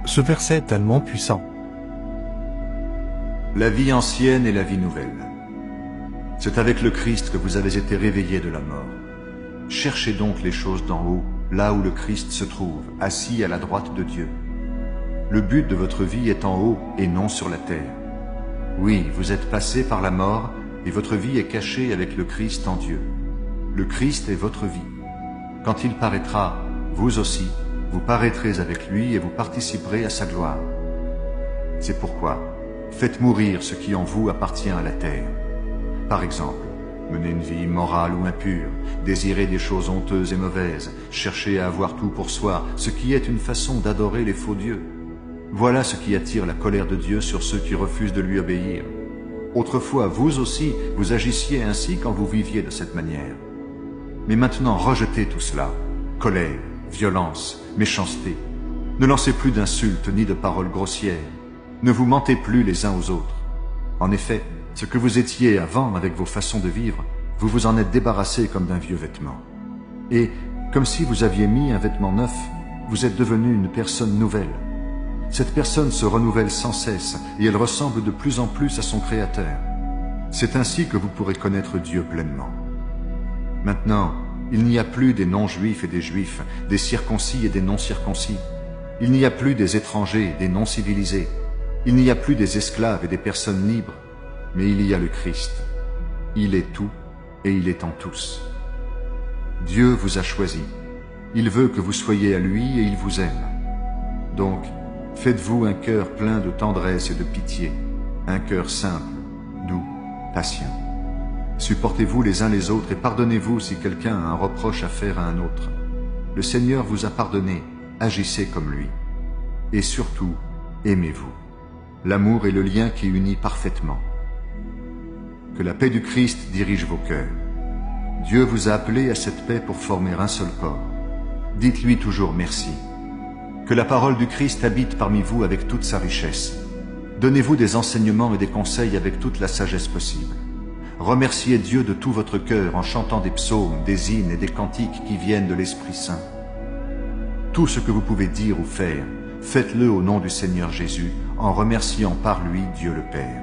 Ce verset est tellement puissant. La vie ancienne et la vie nouvelle. C'est avec le Christ que vous avez été réveillés de la mort. Cherchez donc les choses d'en haut, là où le Christ se trouve, assis à la droite de Dieu. Le but de votre vie est en haut et non sur la terre. Oui, vous êtes passés par la mort et votre vie est cachée avec le Christ en Dieu. Le Christ est votre vie. Quand il paraîtra, vous aussi, vous paraîtrez avec lui et vous participerez à sa gloire. C'est pourquoi, faites mourir ce qui en vous appartient à la terre. Par exemple, menez une vie immorale ou impure, désirez des choses honteuses et mauvaises, cherchez à avoir tout pour soi, ce qui est une façon d'adorer les faux dieux. Voilà ce qui attire la colère de Dieu sur ceux qui refusent de lui obéir. Autrefois, vous aussi, vous agissiez ainsi quand vous viviez de cette manière. Mais maintenant, rejetez tout cela. Colère, violence, méchanceté. Ne lancez plus d'insultes ni de paroles grossières. Ne vous mentez plus les uns aux autres. En effet, ce que vous étiez avant avec vos façons de vivre, vous vous en êtes débarrassé comme d'un vieux vêtement. Et, comme si vous aviez mis un vêtement neuf, vous êtes devenu une personne nouvelle. Cette personne se renouvelle sans cesse et elle ressemble de plus en plus à son Créateur. C'est ainsi que vous pourrez connaître Dieu pleinement. Maintenant, il n'y a plus des non-juifs et des juifs, des circoncis et des non-circoncis. Il n'y a plus des étrangers et des non-civilisés. Il n'y a plus des esclaves et des personnes libres. Mais il y a le Christ. Il est tout et il est en tous. Dieu vous a choisi. Il veut que vous soyez à lui et il vous aime. Donc, faites-vous un cœur plein de tendresse et de pitié, un cœur simple, doux, patient. Supportez-vous les uns les autres et pardonnez-vous si quelqu'un a un reproche à faire à un autre. Le Seigneur vous a pardonné, agissez comme lui. Et surtout, aimez-vous. L'amour est le lien qui unit parfaitement. Que la paix du Christ dirige vos cœurs. Dieu vous a appelé à cette paix pour former un seul corps. Dites-lui toujours merci. Que la parole du Christ habite parmi vous avec toute sa richesse. Donnez-vous des enseignements et des conseils avec toute la sagesse possible. Remerciez Dieu de tout votre cœur en chantant des psaumes, des hymnes et des cantiques qui viennent de l'Esprit Saint. Tout ce que vous pouvez dire ou faire, faites-le au nom du Seigneur Jésus, en remerciant par lui Dieu le Père.